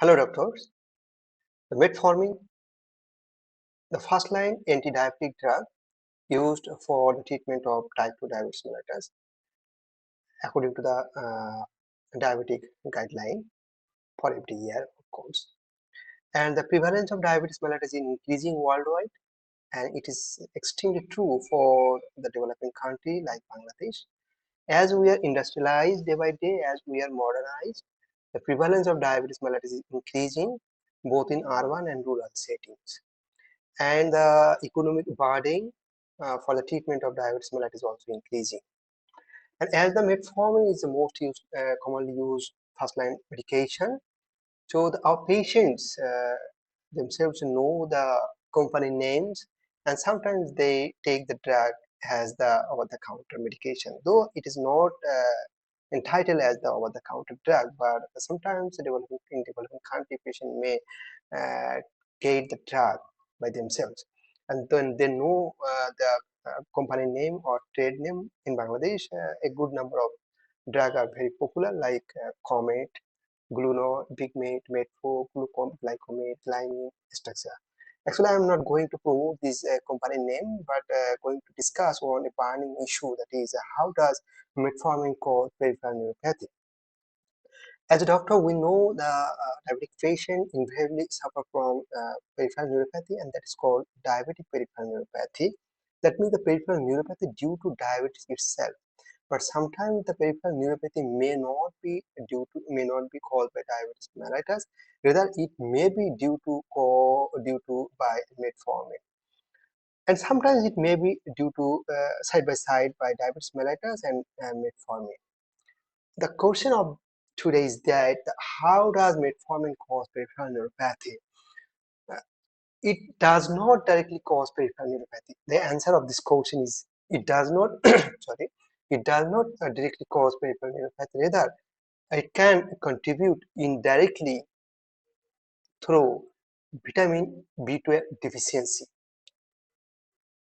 Hello, doctors. The metformin, the first-line anti-diabetic drug used for the treatment of type 2 diabetes mellitus, according to the diabetic guideline for every year, of course. And the prevalence of diabetes mellitus is increasing worldwide, and it is extremely true for the developing country like Bangladesh. As we are industrialized day by day, as we are modernized, the prevalence of diabetes mellitus is increasing both in urban and rural settings. And the economic burden for the treatment of diabetes mellitus is also increasing. And as the metformin is the most commonly used first-line medication, so our patients themselves know the company names, and sometimes they take the drug as the over-the-counter medication, though it is not entitled as the over-the-counter drug. But sometimes in developing country, patient may uh, get the drug by themselves, and then they know the company name or trade name. In Bangladesh, a good number of drugs are very popular, like Comet, Gluno, Bigmate, Medfo, Glucomate, Glycine, etc. Actually, I am not going to promote this company name, but going to discuss on a burning issue, that is, how does metformin cause peripheral neuropathy? As a doctor, we know the diabetic patient invariably suffer from peripheral neuropathy, and that is called diabetic peripheral neuropathy. That means the peripheral neuropathy due to diabetes itself. But sometimes the peripheral neuropathy may not be caused by diabetes mellitus. Rather, it may be due to by metformin, and sometimes it may be due to side by side by diabetes mellitus and metformin. The question of today is that how does metformin cause peripheral neuropathy? Uh, It does not directly cause peripheral neuropathy. The answer of this question is it does not. Sorry, it does not directly cause peripheral neuropathy. Rather, it can contribute indirectly through vitamin B12 deficiency.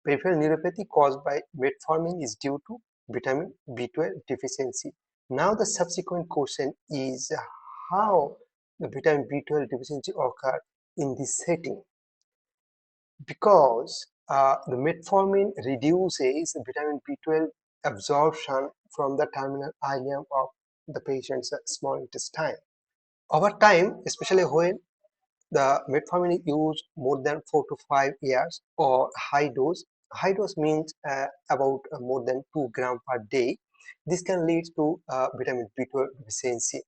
Peripheral neuropathy caused by metformin is due to vitamin B12 deficiency. Now the subsequent question is how the vitamin B12 deficiency occur in this setting, because the metformin reduces vitamin B12 absorption from the terminal ileum of the patient's small intestine. Over time, especially when the metformin is used more than 4 to 5 years or high dose means about more than 2 grams per day, this can lead to vitamin B12 deficiency.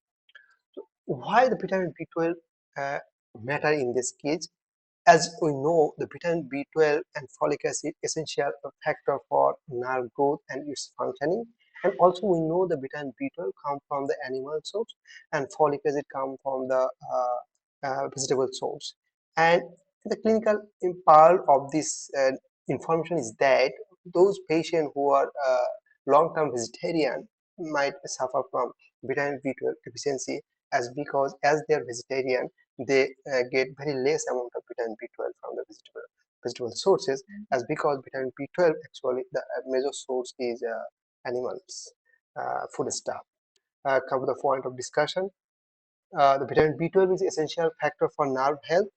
Why the vitamin B12 uh, matter in this case? As we know, the vitamin B12 and folic acid essential factor for nerve growth and its functioning. And also we know the vitamin B12 come from the animal source, and folic acid come from the vegetable source. And the clinical part of this information is that those patients who are long-term vegetarian might suffer from vitamin B12 deficiency, as because as they are vegetarian, they get very less amount of vitamin B12 from the vegetable sources, as because vitamin B12 actually the major source is animals food stuff. Come to the point of discussion. The vitamin B12 is essential factor for nerve health,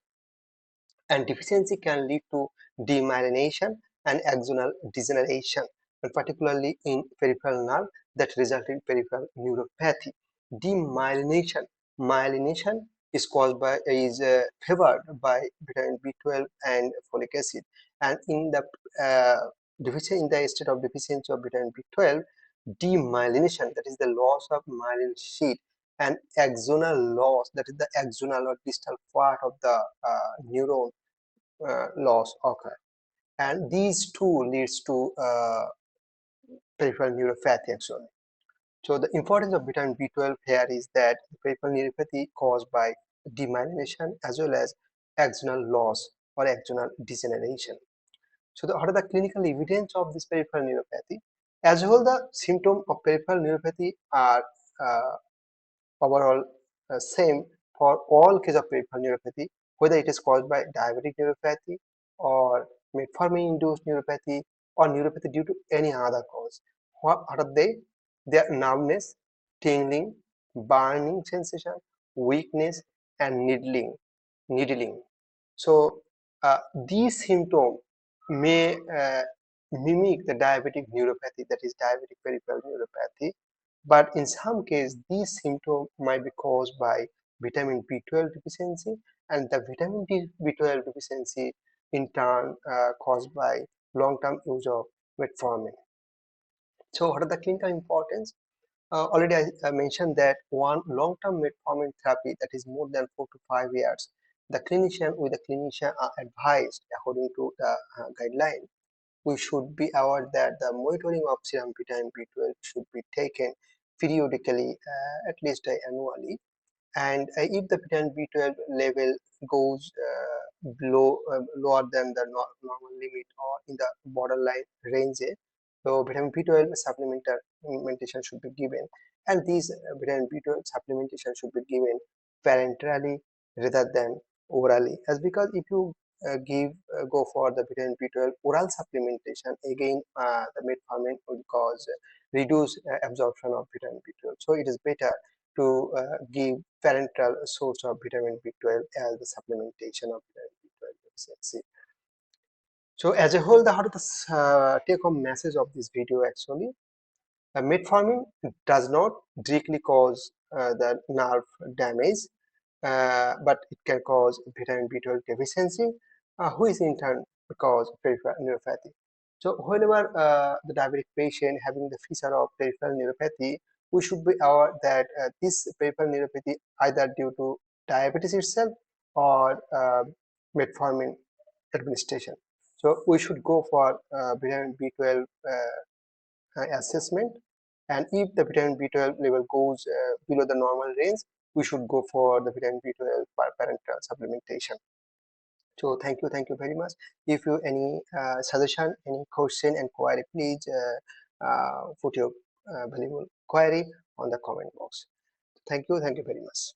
and deficiency can lead to demyelination and axonal degeneration, and particularly in peripheral nerve, that result in peripheral neuropathy. Myelination is favored by vitamin B12 and folic acid, and in the in the state of deficiency of vitamin B12, demyelination, that is the loss of myelin sheath, and axonal loss, that is the axonal or distal part of the neuron loss occur, and these two leads to peripheral neuropathy actually. So the importance of vitamin B12 here is that peripheral neuropathy caused by demyelination as well as axonal loss or axonal degeneration. So what are the clinical evidence of this peripheral neuropathy? As well, the symptom of peripheral neuropathy are uh, overall same for all cases of peripheral neuropathy, whether it is caused by diabetic neuropathy or metformin-induced neuropathy or neuropathy due to any other cause. What are they? They are numbness, tingling, burning sensation, weakness, and needling. So these symptoms may mimic the diabetic neuropathy, that is diabetic peripheral neuropathy, but in some cases these symptoms might be caused by vitamin B12 deficiency, and the vitamin B12 deficiency in turn caused by long-term use of metformin. So what are the clinical importance? Already I mentioned that one long-term metformin therapy, that is more than 4 to 5 years, the clinician are advised according to the guideline. We should be aware that the monitoring of serum vitamin B12 should be taken periodically, at least annually, and if the vitamin B12 level goes lower than the normal limit or in the borderline range, so vitamin B12 supplementation should be given, and these vitamin B12 supplementation should be given parenterally rather than orally, as because if you go for the vitamin B12 oral supplementation, again the metformin will cause reduce absorption of vitamin B12. So it is better to give parenteral source of vitamin B12 as the supplementation of vitamin B12 deficiency. So as a whole, the how the take-home message of this video actually, metformin does not directly cause the nerve damage, but it can cause vitamin B12 deficiency, which in turn cause peripheral neuropathy. So whenever the diabetic patient having the feature of peripheral neuropathy, we should be aware that this peripheral neuropathy either due to diabetes itself or metformin administration. So we should go for vitamin B12 assessment, and if the vitamin B12 level goes below the normal range, we should go for the vitamin B12 parenteral supplementation. So thank you very much. If you any suggestion, any question and query, please put your valuable query on the comment box. Thank you very much.